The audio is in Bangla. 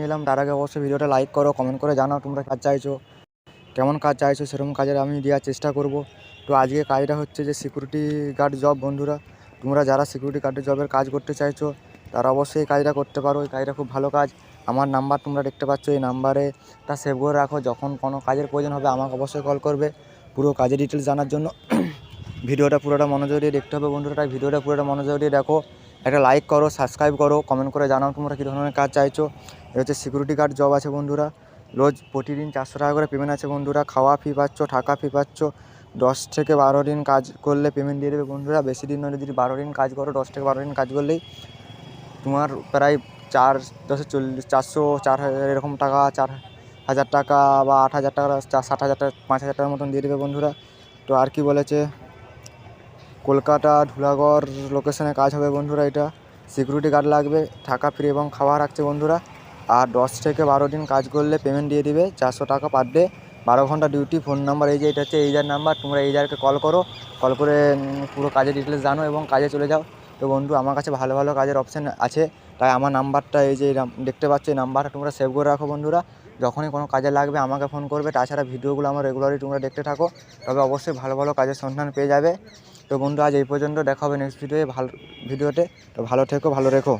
এলাম। তার আগে অবশ্যই ভিডিওটা লাইক করো, কমেন্ট করে জানাও তোমরা কাজ চাইছো, কেমন কাজ চাইছো, সেরকম কাজের আমি দেওয়ার চেষ্টা করব। তো আজকে কাজটা হচ্ছে যে সিকিউরিটি গার্ড জব। বন্ধুরা, তোমরা যারা সিকিউরিটি গার্ডের জবের কাজ করতে চাইছো তারা অবশ্যই এই কাজটা করতে পারো। এই কাজটা খুব ভালো কাজ। আমার নাম্বার তোমরা দেখতে পাচ্ছ, এই নাম্বারে তা সেভ করে রাখো। যখন কোনো কাজের প্রয়োজন হবে আমাকে অবশ্যই কল করবে পুরো কাজের ডিটেলস জানার জন্য। ভিডিওটা পুরোটা মনোযোগ দিয়ে দেখতে হবে বন্ধুরা, তাই ভিডিওটা পুরোটা মনোযোগ দিয়ে দেখো। একটা লাইক করো, সাবস্ক্রাইব করো, কমেন্ট করে জানাও তোমরা কী ধরনের কাজ চাইছো। এটা হচ্ছে সিকিউরিটি গার্ড জব আছে বন্ধুরা। রোজ প্রতিদিন 400 টাকা করে পেমেন্ট আছে বন্ধুরা। খাওয়া ফি পাচ্ছ, থাকা ফি পাচ্ছ। 10 থেকে 12 দিন কাজ করলে পেমেন্ট দিয়ে দেবে বন্ধুরা। বেশি দিন নয়, যদি 12 দিন কাজ করো, 10 থেকে 12 দিন কাজ করলেই তোমার প্রায় 4 10 40 400 4000 এরকম টাকা, 4000 টাকা বা 8000 টাকা, 60,000 টাকা, 5000 টাকার মতন দিয়ে দেবে বন্ধুরা। তো আর কি বলেছে, কলকাতা ধুলাগড় লোকেশনে কাজ হবে বন্ধুরা। এটা সিকিউরিটি গার্ড লাগবে, থাকা ফ্রি এবং খাওয়া রাখছে বন্ধুরা। আর 10 থেকে 12 দিন কাজ করলে পেমেন্ট দিয়ে দিবে 400 টাকা পার ডে। 12 ঘন্টা ডিউটি। ফোন নাম্বার এই যে, এটা হচ্ছে এইজার নাম্বার। তোমরা এইজারকে কল করো, কল করে পুরো কাজের ডিটেলস জানো এবং কাজে চলে যাও। তো বন্ধু, আমার কাছে ভালো ভালো কাজের অপশান আছে, তাই আমার নাম্বারটা এই যে দেখতে পাচ্ছ, এই নাম্বারটা তোমরা সেভ করে রাখো বন্ধুরা। যখনই কোনো কাজে লাগবে আমাকে ফোন করবে। তাছাড়া ভিডিওগুলো আমার রেগুলারই তোমরা দেখতে থাকো, তবে অবশ্যই ভালো ভালো কাজের সন্ধান পেয়ে যাবে। তো বন্ধু, আজ এই পর্যন্ত। দেখা হবে নেক্সট ভিডিওতে। তো ভালো থেকো, ভালো রেখো।